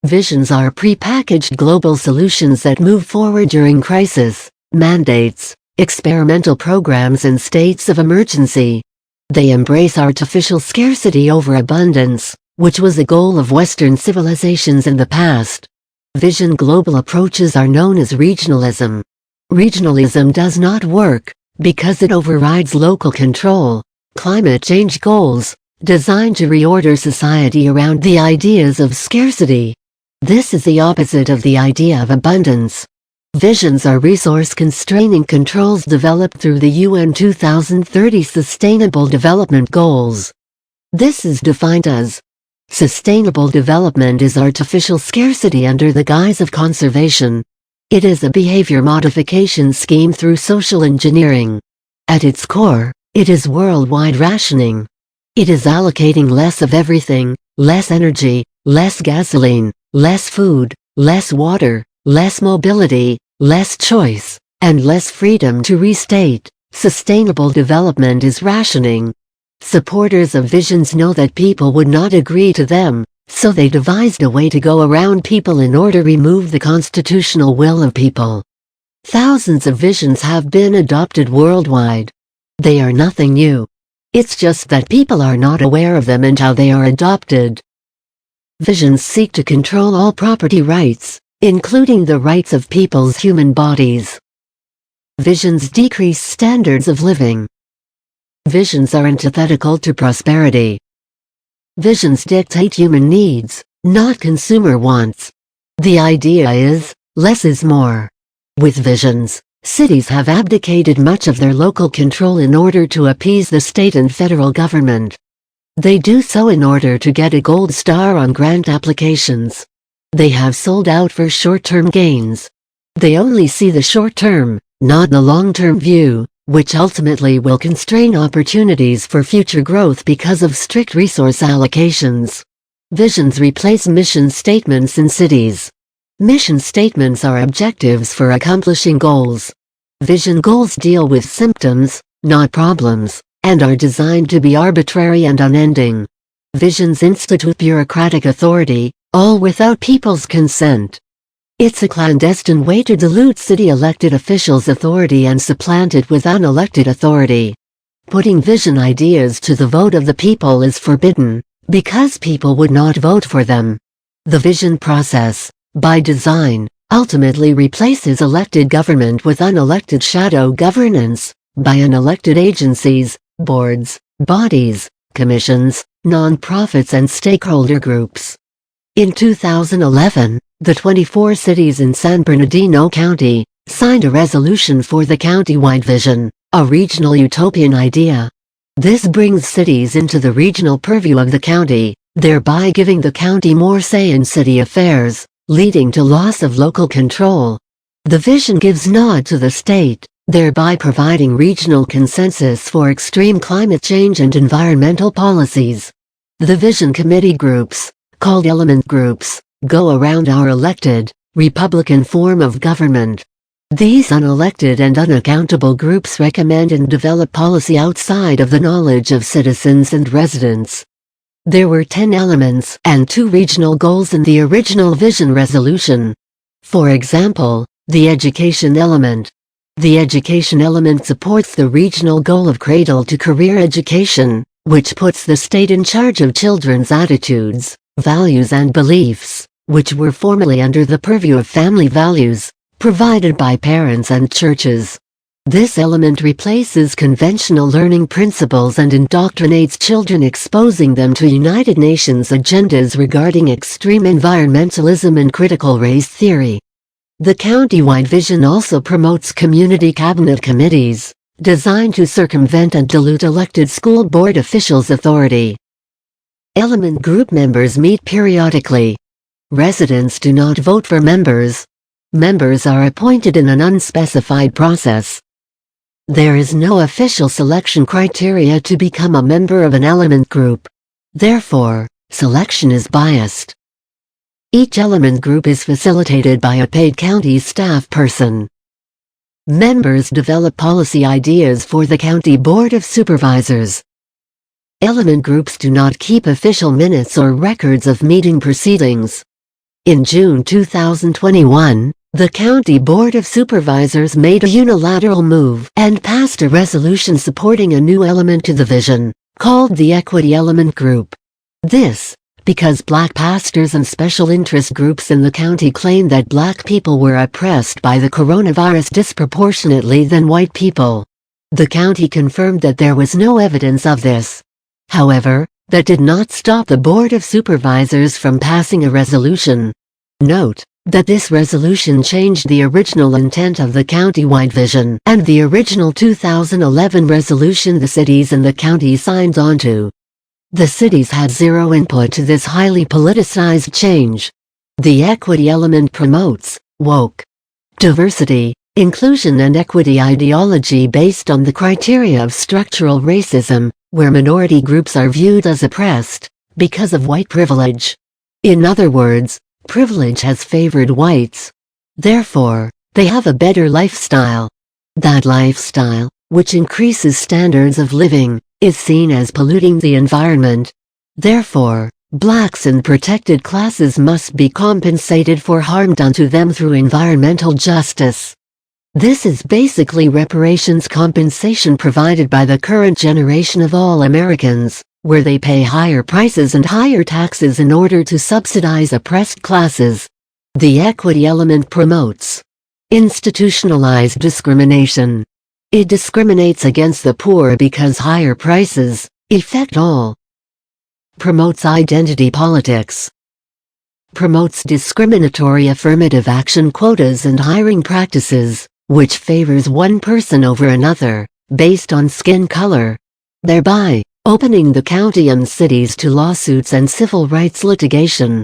Visions are pre-packaged global solutions that move forward during crisis, mandates, experimental programs and states of emergency. They embrace artificial scarcity over abundance, which was a goal of Western civilizations in the past. Vision global approaches are known as regionalism. Regionalism does not work, because it overrides local control, climate change goals, designed to reorder society around the ideas of scarcity. This is the opposite of the idea of abundance. Visions are resource-constraining controls developed through the UN 2030 Sustainable Development Goals. This is defined as sustainable development is artificial scarcity under the guise of conservation. It is a behavior modification scheme through social engineering. At its core, it is worldwide rationing. It is allocating less of everything, less energy, less gasoline, less food, less water, less mobility, less choice, and less freedom to restate. Sustainable development is rationing. Supporters of visions know that people would not agree to them, so they devised a way to go around people in order to remove the constitutional will of people. Thousands of visions have been adopted worldwide. They are nothing new. It's just that people are not aware of them and how they are adopted. Visions seek to control all property rights, including the rights of people's human bodies. Visions decrease standards of living. Visions are antithetical to prosperity. Visions dictate human needs, not consumer wants. The idea is, less is more. With visions, cities have abdicated much of their local control in order to appease the state and federal government. They do so in order to get a gold star on grant applications. They have sold out for short-term gains. They only see the short-term, not the long-term view, which ultimately will constrain opportunities for future growth because of strict resource allocations. Visions replace mission statements in cities. Mission statements are objectives for accomplishing goals. Vision goals deal with symptoms, not problems, and are designed to be arbitrary and unending. Visions institute bureaucratic authority, all without people's consent. It's a clandestine way to dilute city elected officials' authority and supplant it with unelected authority. Putting vision ideas to the vote of the people is forbidden, because people would not vote for them. The vision process, by design, ultimately replaces elected government with unelected shadow governance, by unelected agencies, boards, bodies, commissions, non-profits and stakeholder groups. In 2011, the 24 cities in San Bernardino County signed a resolution for the county-wide vision, a regional utopian idea. This brings cities into the regional purview of the county, thereby giving the county more say in city affairs, leading to loss of local control. The vision gives nod to the state, thereby providing regional consensus for extreme climate change and environmental policies. The vision committee groups, called element groups, go around our elected, Republican form of government. These unelected and unaccountable groups recommend and develop policy outside of the knowledge of citizens and residents. There were 10 elements and 2 regional goals in the original vision resolution. For example, the education element. The education element supports the regional goal of cradle-to-career education, which puts the state in charge of children's attitudes, values and beliefs, which were formerly under the purview of family values, provided by parents and churches. This element replaces conventional learning principles and indoctrinates children, exposing them to United Nations agendas regarding extreme environmentalism and critical race theory. The county-wide vision also promotes community cabinet committees, designed to circumvent and dilute elected school board officials' authority. Element group members meet periodically. Residents do not vote for members. Members are appointed in an unspecified process. There is no official selection criteria to become a member of an element group. Therefore, selection is biased. Each element group is facilitated by a paid county staff person. Members develop policy ideas for the County Board of Supervisors. Element groups do not keep official minutes or records of meeting proceedings. In June 2021, the County Board of Supervisors made a unilateral move and passed a resolution supporting a new element to the vision, called the Equity Element Group. This, because Black pastors and special interest groups in the county claimed that Black people were oppressed by the coronavirus disproportionately than white people. The county confirmed that there was no evidence of this. However, that did not stop the Board of Supervisors from passing a resolution. Note that this resolution changed the original intent of the county-wide vision and the original 2011 resolution the cities and the county signed onto. The cities had zero input to this highly politicized change. The equity element promotes woke diversity, inclusion and equity ideology based on the criteria of structural racism, where minority groups are viewed as oppressed because of white privilege. In other words, privilege has favored whites. Therefore, they have a better lifestyle. That lifestyle, which increases standards of living, is seen as polluting the environment. Therefore, Blacks and protected classes must be compensated for harm done to them through environmental justice. This is basically reparations compensation provided by the current generation of all Americans, where they pay higher prices and higher taxes in order to subsidize oppressed classes. The equity element promotes institutionalized discrimination. It discriminates against the poor because higher prices affect all. Promotes identity politics. Promotes discriminatory affirmative action quotas and hiring practices, which favors one person over another, based on skin color, thereby opening the county and cities to lawsuits and civil rights litigation.